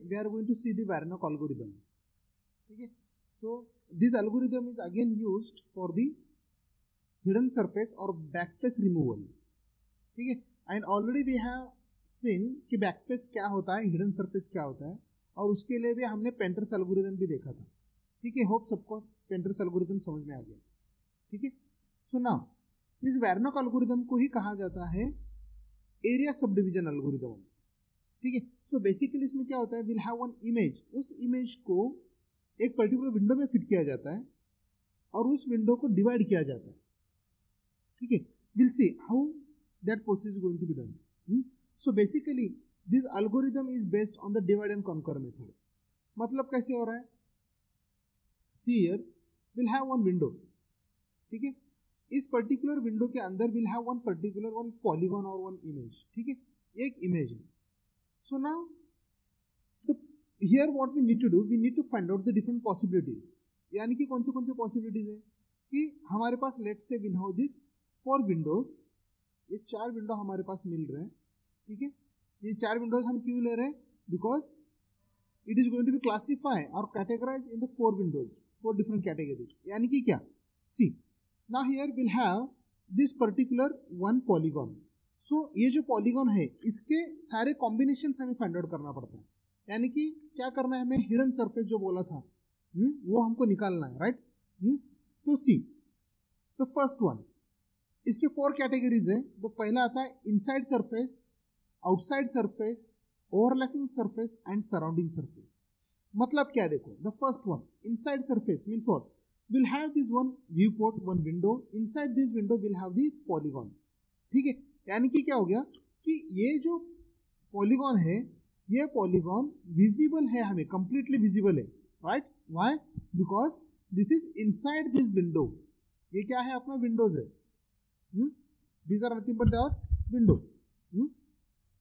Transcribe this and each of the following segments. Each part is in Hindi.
We are going to see the Warnock algorithm. ठीक है. So this algorithm is again used for the hidden surface और बैकफेस रिमूवल. ठीक है. And already we have seen कि बैकफेस क्या होता है, हिडन सरफेस क्या होता है, और उसके लिए भी हमने पेंटर्स एल्गोरिथम भी देखा था. ठीक है. होप सबको पेंटर्स एल्गोरिथम समझ में आ गया. ठीक है. सो नाउ इस वारनॉक एल्गोरिथम को ही कहा जाता है एरिया सब डिवीजन एल्गोरिथम. ठीक है. सो बेसिकली इसमें क्या होता है, विल हैव वन इमेज, उस इमेज को एक पर्टिकुलर विंडो में फिट किया जाता है और उस विंडो को डिवाइड किया जाता है. ठीक है. Will see how that process is going to be done. So basically this algorithm is based on the divide and conquer method. मतलब कैसे हो रहा है, see here will have one window. ठीक है. इस पर्टिकुलर विंडो के अंदर will have one particular one polygon और वन इमेज. ठीक है. एक इमेज है. So now here what we need to do, we need to find out the different possibilities. यानी कि कौन से पॉसिबिलिटीज है कि हमारे पास let's say will have this 4 windows. ये 4 विंडो हमारे पास मिल रहे हैं. ठीक है. ये 4 विंडोज हम क्यों ले रहे हैं, because it is going to be classify और categorise in the 4 windows, 4 different categories. यानी कि क्या, सी now here we'll have this particular one polygon. so ये जो polygon है इसके सारे combinations हमें find out करना पड़ता है. यानी कि क्या करना है हमें, hidden surface जो बोला था वो हमको निकालना है. राइट. तो सी तो फर्स्ट वन, इसके 4 कैटेगरीज है. तो पहला आता है inside surface, outside surface, overlapping surface and surrounding surface. मतलब क्या, देखो the first one inside surface means what, we'll have this one viewport, one window. Inside this window we'll have this polygon. ठीक है. यानी कि क्या हो गया कि ये जो पॉलीगॉन है, ये पॉलीगॉन विजिबल है, हमें कंप्लीटली विजिबल है. Right. Why, because this is inside this window. ये क्या है, अपना विंडोज है. These are nothing but their window.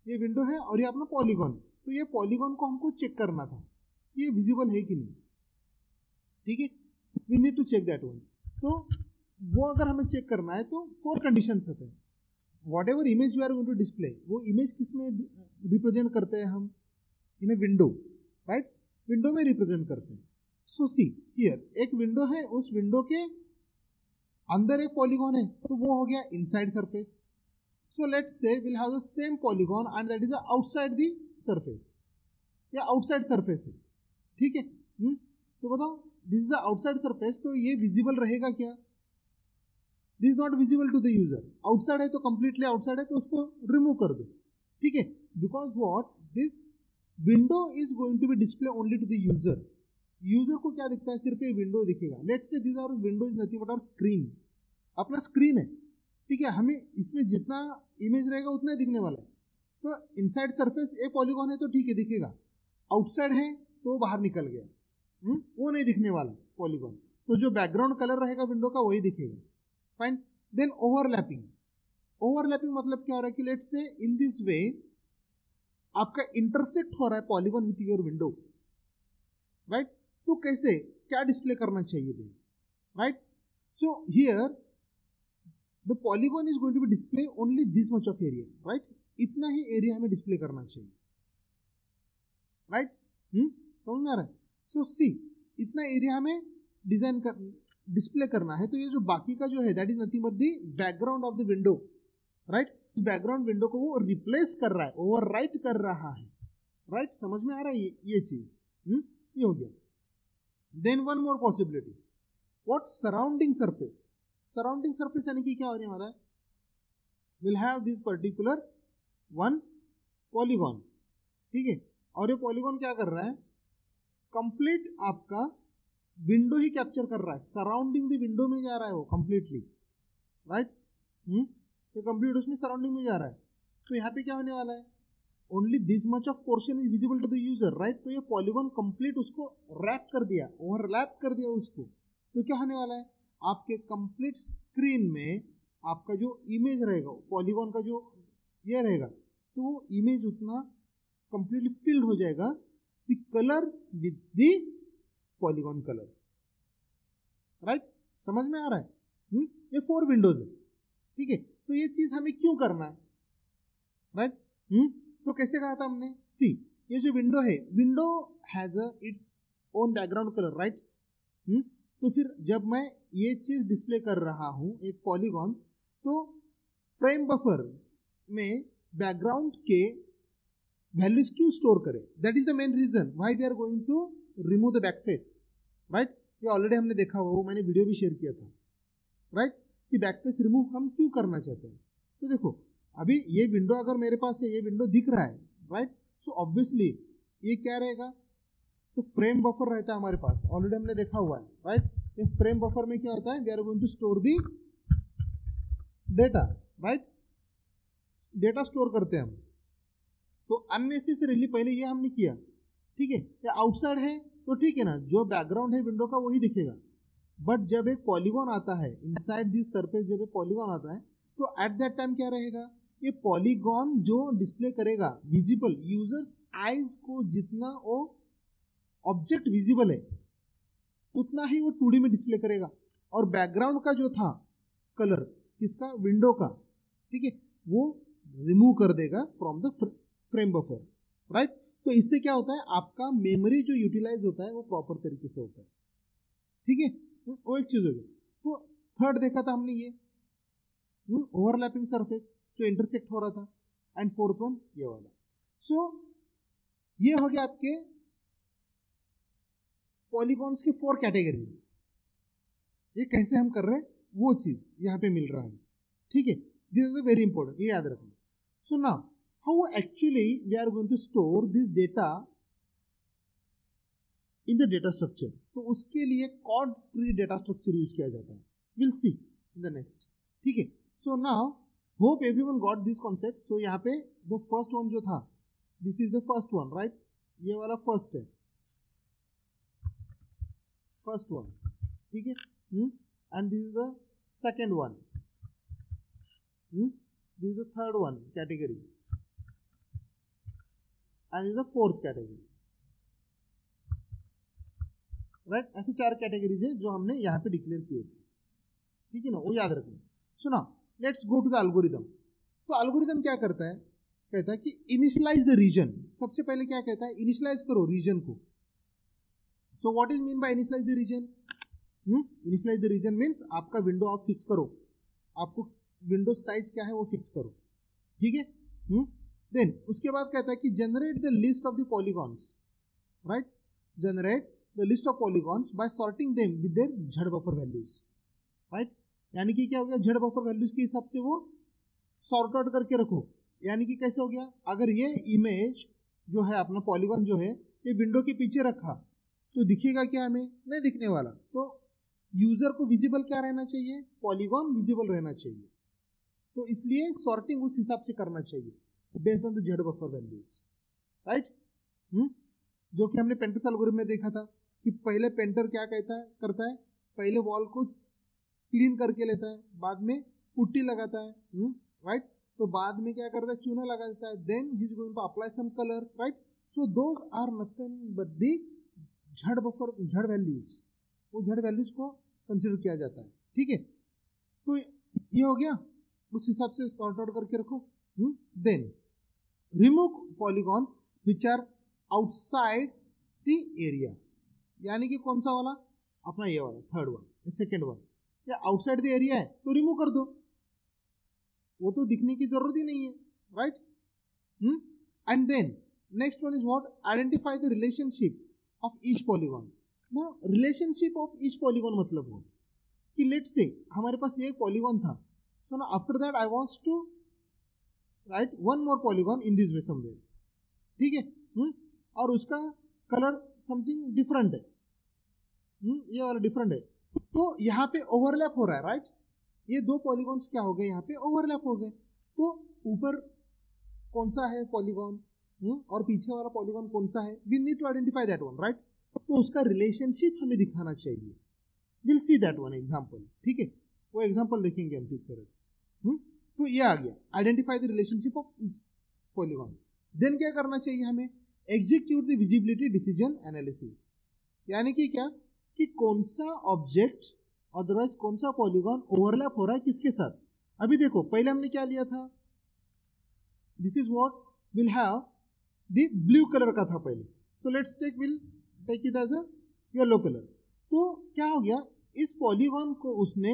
ये विंडो है और ये अपना पॉलीगॉन है. तो ये पॉलीगॉन को हमको चेक करना था कि ये विजिबल है कि नहीं. ठीक है. We need to check that one. तो वो अगर हमें चेक करना है तो 4 कंडीशंस होते हैं. Whatever image you are going to display, वो इमेज किस में रिप्रेजेंट करते हैं हम, in a window. Right. Window में रिप्रेजेंट करते हैं. सो सी हियर एक विंडो है, उस विंडो के अंदर एक पॉलीगॉन है, तो वो हो गया inside surface. So let's say will have the same polygon and that is outside the surface. या आउटसाइड सरफेस है. ठीक है. तो बताओ this is the outside surface, तो ये विजिबल रहेगा क्या, this is not visible to the user. Outside है तो कंप्लीटली आउटसाइड है, तो उसको रिमूव कर दो. ठीक है. Because what, this window is going to be display only to the user. User को क्या दिखता है, सिर्फ ये विंडो दिखेगा. Let's say this our window is nothing but our screen. अपना स्क्रीन है. ठीक है. हमें इसमें जितना इमेज रहेगा उतना ही दिखने वाला है. तो इनसाइड सरफेस ए पॉलीगॉन है तो ठीक है दिखेगा, आउटसाइड है तो बाहर निकल गया, वो नहीं दिखने वाला पॉलीगॉन. तो जो बैकग्राउंड कलर रहेगा विंडो का वही दिखेगा. फाइन. Then overlapping. ओवरलैपिंग मतलब क्या हो रहा है कि लेट्स से इन दिस वे आपका इंटरसेक्ट हो रहा है polygon with your window. Right. तो कैसे, क्या डिस्प्ले करना चाहिए then. Right. So here the polygon is going to be display only this much of area. Right. इतना ही एरिया हमें डिस्प्ले करना चाहिए. राइट. समझ में आ रहा है. सो सी इतना एरिया हमें डिस्प्ले करना है. तो ये जो बाकी का जो है that is nothing but the background of the window. Right. Background window को वो रिप्लेस कर रहा है, ओवरराइट कर रहा है. राइट. समझ में आ रहा है ये चीज. ये हो गया. Then one more possibility, what, surrounding surface. Surrounding surface यानी कि क्या होने वाला है, will have this particular one polygon. ठीक है. और ये पॉलीगॉन क्या कर रहा है, कंप्लीट आपका विंडो ही कैप्चर कर रहा है, सराउंडिंग द विंडो में जा रहा है वो कंप्लीटली. राइट. तो कंप्लीट उसमें सराउंडिंग में जा रहा है. तो यहाँ पे क्या होने वाला है, only this much of portion is visible to the user. Right. तो ये पॉलीगॉन कंप्लीट उसको रैप कर दिया, ओवरलैप कर दिया उसको. तो क्या होने वाला है, आपके कंप्लीट स्क्रीन में आपका जो इमेज रहेगा, पॉलीगॉन का जो ये रहेगा, तो वो इमेज उतना कंप्लीटली फिल्ड हो जाएगा the color with the polygon color. Right. समझ में आ रहा है. ये 4 विंडोज है. ठीक है. तो ये चीज हमें क्यों करना है. राइट. तो कैसे कहा था हमने, सी ये जो विंडो है, window has its own background colour, right. तो फिर जब मैं ये चीज डिस्प्ले कर रहा हूं एक पॉलीगॉन, तो फ्रेम बफर में बैकग्राउंड के वैल्यूज क्यों स्टोर करें? That is the main reason why we are going to remove the back face, right. ये ऑलरेडी हमने देखा हुआ, वो मैंने वीडियो भी शेयर किया था, राइट, कि बैक फेस रिमूव हम क्यों करना चाहते हैं। तो देखो अभी ये विंडो अगर मेरे पास है, ये विंडो दिख रहा है, राइट, सो ऑब्वियसली ये क्या रहेगा, तो फ्रेम बफर रहता है हमारे पास, ऑलरेडी हमने देखा हुआ है, राइट। ये फ्रेम बफर में क्या होता है, we are going to store the data, right, data store करते हैं हम। तो अननेसेसरीली पहले ये हमने किया, ठीक है। या आउटसाइड है तो ठीक है ना, जो बैकग्राउंड है विंडो का वही दिखेगा, बट जब एक पॉलीगॉन आता है इनसाइड दिस सरफेस, जब एक पॉलीगॉन आता है तो एट दैट टाइम क्या रहेगा, ये पॉलीगॉन जो डिस्प्ले करेगा विजिबल, यूजर्स आईज को जितना वो ऑब्जेक्ट विजिबल है उतना ही वो 2D में डिस्प्ले करेगा, और बैकग्राउंड का जो था कलर किसका, विंडो का, ठीक है, वो रिमूव कर देगा from the frame buffer, right. तो इससे क्या होता है, आपका मेमोरी जो यूटिलाइज होता है वो प्रॉपर तरीके से होता है, ठीक है। वो एक चीज हो गई। तो थर्ड देखा था हमने ये ओवरलैपिंग सरफेस जो इंटरसेक्ट हो रहा था, एंड फोर्थ वन ये वाला। सो ये हो गया आपके पॉलीगॉन्स के 4 कैटेगरीज। ये कैसे हम कर रहे हैं वो चीज यहाँ पे मिल रहा है, ठीक है। दिस इज वेरी इंपॉर्टेंट, ये याद रखना। So now how actually we are going to store this data in the data structure. तो उसके लिए quad tree data structure use किया जाता है, will see in the next, ठीक है। So now hope everyone got this concept. So यहाँ पे द फर्स्ट वन जो था, this is the first one, right, ये वाला फर्स्ट है, फर्स्ट वन, ठीक है। And this is the second one, this is the third one category, and this is the fourth category, right. ऐसे 4 कैटेगरीज है जो हमने यहाँ पे डिक्लेयर किए थे, ठीक है ना, वो याद रखना। सुना, let's go to the algorithm. तो एल्गोरिथम क्या करता है, कहता है कि इनिशियलाइज द रीजन। सबसे पहले क्या कहता है, इनिशियलाइज करो रीजन को। So what is mean by initialize the region? Initialize the region means आपका विंडो आप फिक्स करो, आपको विंडो साइज क्या है वो फिक्स करो, ठीक है। देन उसके बाद कहता है कि generate the list of the polygons, right, generate the list of polygons by sorting them with their z buffer values, right. यानी कि क्या हो गया, झड़ बफर वैल्यूज के हिसाब से वो सॉर्ट आउट करके रखो। यानी कि कैसे हो गया, अगर ये इमेज जो है अपना पॉलीगॉन जो है ये विंडो के पीछे रखा तो दिखेगा क्या, हमें नहीं दिखने वाला। तो यूजर को विजिबल क्या रहना चाहिए, पॉलीगॉन विजिबल रहना चाहिए। तो इसलिए सॉर्टिंग उस हिसाब से करना चाहिए बेस्ड ऑन द झड़ बफर वैल्यूज, राइट। जो कि हमने पेंटर्स एल्गोरिथम में देखा था कि पहले पेंटर क्या करता है, पहले वॉल को क्लीन करके लेता है, बाद में पुट्टी लगाता है, राइट। तो बाद में क्या करता है, चूना लगा देता है, then he is going to apply some colours, right. So those are nothing but the z buffer, झड़ वैल्यूज, वो झड़ वैल्यूज को कंसिडर किया जाता है, ठीक है। तो ये हो गया, उस हिसाब से सॉर्ट आउट करके रखो। Then remove polygon which are outside the area, यानी कि कौन सा वाला, अपना ये वाला थर्ड वन, सेकेंड वन, या आउटसाइड द एरिया है तो रिमूव कर दो, वो तो दिखने की जरूरत ही नहीं है, right. And then next one is what, identify the relationship of each polygon. ना रिलेशनशिप ऑफ ईच पॉलीगॉन मतलब वो कि लेट्स से हमारे पास ये एक पॉलीगॉन था, सो ना after that I wants to write one more polygon in this way somewhere, ठीक है। और उसका कलर समथिंग डिफरेंट है, ये वाला डिफरेंट है, तो यहाँ पे ओवरलैप हो रहा है, राइट। ये 2 पॉलीगॉन्स क्या हो गए, यहाँ पे ओवरलैप हो गए। तो ऊपर कौन सा है पॉलीगॉन और पीछे वाला पॉलीगॉन कौन सा है, we need to identify that one, right. तो उसका रिलेशनशिप हमें दिखाना चाहिए, will see that one example, ठीक है। वो एग्जांपल देखेंगे हम ठीक तरह से। तो ये आ गया, identify the relationship of each polygon. Then क्या करना चाहिए हमें, execute the visibility decision analysis, यानी कि क्या, कि कौन सा ऑब्जेक्ट अदरवाइज कौन सा पॉलीगॉन ओवरलैप हो रहा है किसके साथ। अभी देखो पहले हमने क्या लिया था, this is what will have the blue colour का था पहले, तो let's take it as a yellow colour. तो क्या हो गया, इस पॉलीगॉन को उसने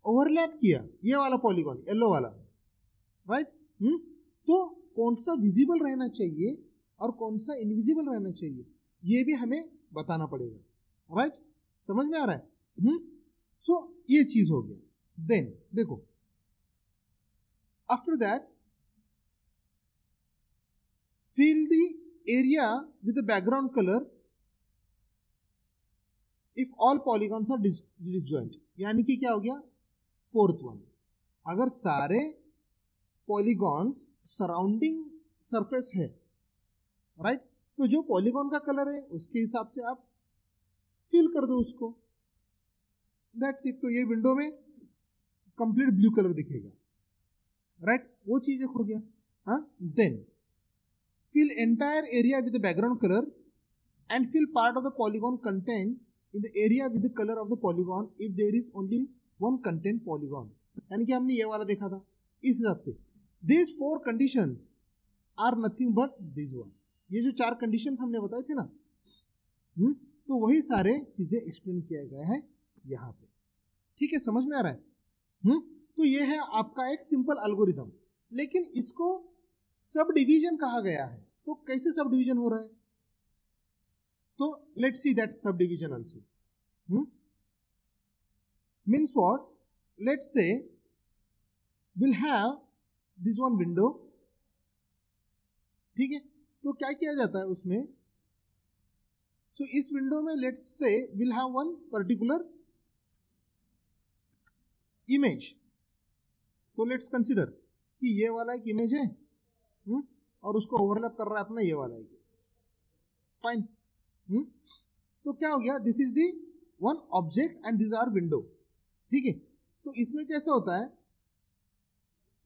ओवरलैप किया, ये वाला पॉलीगॉन येलो वाला, राइट। तो कौन सा विजिबल रहना चाहिए और कौन सा इनविजिबल रहना चाहिए, ये भी हमें बताना पड़ेगा, राइट। समझ में आ रहा है? सो ये चीज हो गया। देन देखो, after that fill the area with the background color if all polygons are disjoint। यानी कि क्या हो गया, फोर्थ वन, अगर सारे पॉलीगॉन्स सराउंडिंग सरफेस है, राइट, तो जो पॉलीगॉन का कलर है उसके हिसाब से आप फिल कर दो उसको, दैट्स इट। तो ये विंडो में कंप्लीट ब्लू कलर दिखेगा, राइट, वो चीज एक हो गया। हाँ, then fill entire area with the background color and fill part of the polygon content in the area with the color of the polygon if there is only one content polygon। यानी कि हमने ये वाला देखा था, इस हिसाब से these 4 conditions are nothing but this one। ये जो 4 conditions हमने बताए थे ना, तो वही सारे चीजें एक्सप्लेन किया गया है यहाँ पे, ठीक है, समझ में आ रहा है? तो ये है आपका एक सिंपल एल्गोरिथम, लेकिन इसको सब डिवीजन कहा गया है। तो कैसे सब डिवीजन हो रहा है, तो let's see that sub division also means what. Let's say will have this one window, ठीक है, तो क्या किया जाता है उसमें, सो इस विंडो में let's say will have one particular image. तो लेट्स कंसीडर कि ये वाला एक इमेज है और उसको ओवरलैप कर रहा है अपना ये वाला है, फाइन। तो क्या हो गया, this is the one object and this are window, ठीक है। तो इसमें कैसे होता है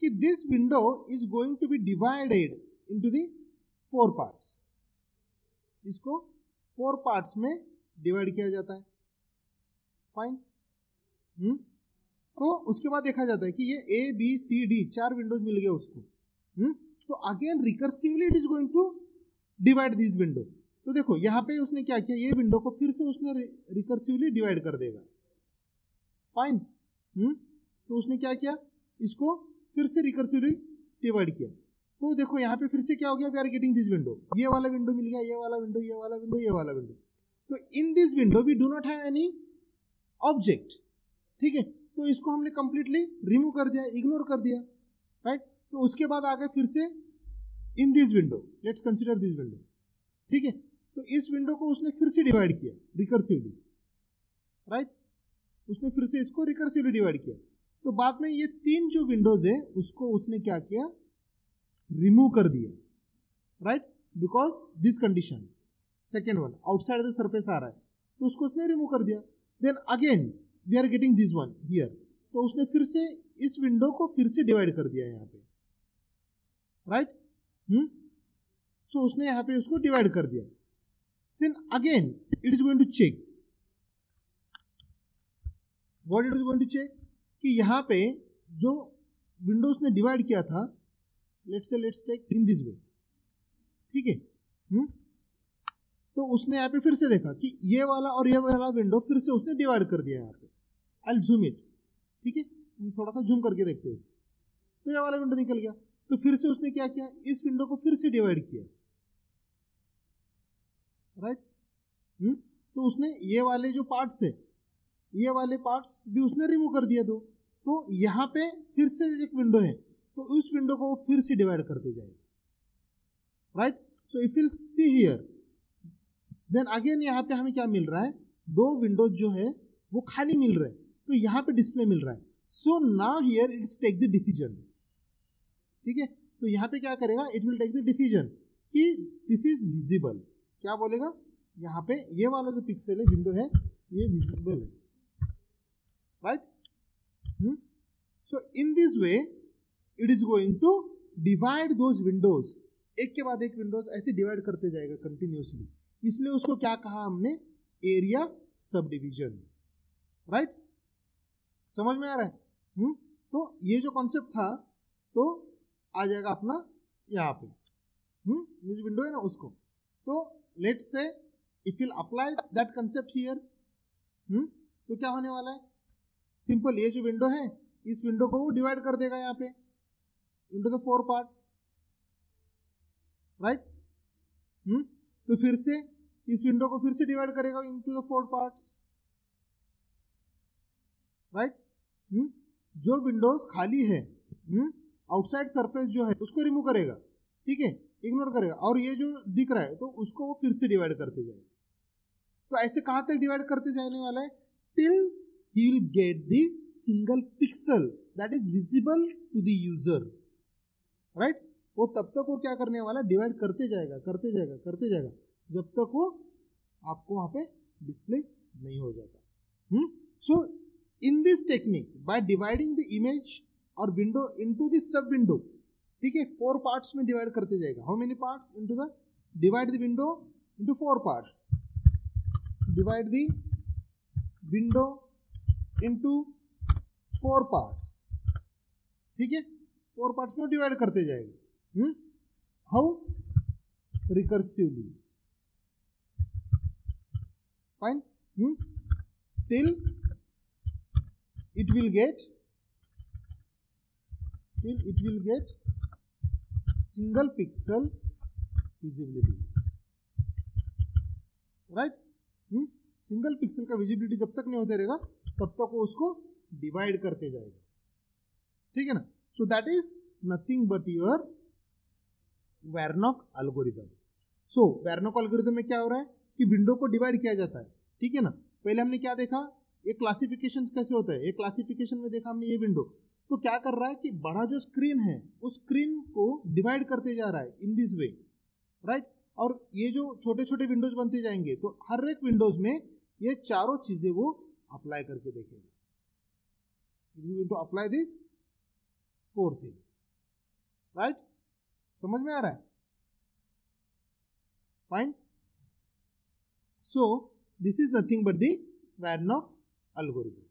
कि this window is going to be divided into the 4 parts, इसको 4 पार्ट्स में डिवाइड किया जाता है, फाइन। तो उसके बाद देखा जाता है कि ये ABCD 4 विंडोज मिल गए उसको, तो again recursively it is going to divide this window. तो देखो यहाँ पे उसने क्या किया, ये विंडो को फिर से उसने रिकर्सिवली डिवाइड कर देगा, फाइन। तो उसने क्या किया, इसको फिर से रिकर्सिवली डिवाइड किया। तो देखो यहाँ पे फिर से क्या हो गया, we are getting this window, ये वाला विंडो मिल गया, ये वाला विंडो, ये वाला विंडो, ये वाला विंडो। तो in this window we do not have any object, ठीक है, तो इसको हमने कंप्लीटली रिमूव कर दिया, इग्नोर कर दिया, राइट। तो उसके बाद आगे फिर से इन this window, let's consider this window, ठीक है, तो इस विंडो को उसने फिर से डिवाइड किया रिकर्सिवली, राइट, उसने फिर से इसको रिकर्सिवली डिवाइड किया। तो बाद में ये 3 जो विंडोज है उसको उसने क्या किया, रिमूव कर दिया, right, because this condition second one outside the surface आ रहा है, तो उसको उसने रिमूव कर दिया। Then again we are getting this one here, तो उसने फिर से इस विंडो को फिर से डिवाइड कर दिया यहाँ पे, राइट। सो उसने यहाँ पे उसको डिवाइड कर दिया। Then again it is going to check, what it is going to check, कि यहाँ पे जो विंडोज ने डिवाइड किया था, let's take in this way, ठीक है, तो उसने यहाँ पे फिर से देखा कि ये वाला और ये वाला विंडो फिर से उसने डिवाइड कर दिया यहाँ पे। आई जूम इट, ठीक है, थोड़ा सा जूम करके देखते हैं इसको, तो ये वाला विंडो निकल गया। तो फिर से उसने क्या किया, इस विंडो को फिर से डिवाइड किया, राइट। तो उसने ये वाले जो पार्ट्स है, ये वाले पार्ट्स भी उसने रिमूव कर दिया। तो यहाँ पे फिर से एक विंडो है, तो उस विंडो को फिर से डिवाइड करते जाएगा, right. So if you see here, then again यहाँ पे हमें क्या मिल रहा है, 2 विंडोज जो है वो खाली मिल रहे हैं, तो यहाँ पे डिस्प्ले मिल रहा है। So now here it's take the decision, ठीक है, तो यहाँ पे क्या करेगा, it will take the decision कि दिस इज विजिबल। क्या बोलेगा, यहाँ पे ये वाला जो पिक्सल है विंडो है ये विजिबल है, right. So in this way it is going to divide those windows, एक के बाद एक विंडोज ऐसे डिवाइड करते जाएगा कंटिन्यूअसली, इसलिए उसको क्या कहा हमने, एरिया सब डिवीजन, राइट। समझ में आ रहा है? तो ये जो कॉन्सेप्ट था तो आ जाएगा अपना यहाँ पे, ये जो विंडो है ना उसको, तो let's say if will apply that concept here, तो क्या होने वाला है, सिंपल, ये जो विंडो है इस विंडो को वो डिवाइड कर देगा यहाँ पे इनटू द 4 पार्ट्स, राइट। तो फिर से इस विंडो को फिर से डिवाइड करेगा इनटू द 4 पार्ट्स, राइट। जो विंडोज खाली है आउटसाइड सरफेस जो है उसको रिमूव करेगा, ठीक है, इग्नोर करेगा, और ये जो दिख रहा है तो उसको वो फिर से डिवाइड करते जाएगा। तो ऐसे कहां तक डिवाइड करते जाने वाला है, till he will get the single pixel that is visible to the user, right. वो तब तक वो क्या करने वाला, डिवाइड करते जाएगा करते जाएगा करते जाएगा जब तक वो आपको वहां पे डिस्प्ले नहीं हो जाता। So in this technique by dividing the image और window into the sub window, ठीक है, 4 पार्ट्स में डिवाइड करते जाएगा। How many parts, into the divide the window into 4 parts, divide the window into 4 parts, ठीक है, 4 पार्ट्स में डिवाइड करते जाएगा। How, recursively, fine, till it will get single pixel visibility, right। Single pixel का विजिबिलिटी जब तक नहीं होते रहेगा तब तक वो उसको डिवाइड करते जाएगा, ठीक है ना। So that is nothing but your Warnock algorithm. So Warnock algorithm में क्या हो रहा है कि विंडो को डिवाइड किया जाता है, ठीक है ना। पहले हमने क्या देखा, ये क्लासिफिकेशन कैसे होता है, ये क्लासिफिकेशन में देखा हमने ये विंडो, तो क्या कर रहा है कि बड़ा जो स्क्रीन है उस स्क्रीन को डिवाइड करते जा रहा है इन दिस वे, राइट। और ये जो छोटे छोटे विंडोज बनते जाएंगे तो हर एक विंडोज में ये चारों चीजें वो अप्लाई करके देखेगा, to apply this 4 things, right. समझ में आ रहा है, fine. So this is nothing but the Warnock algorithm.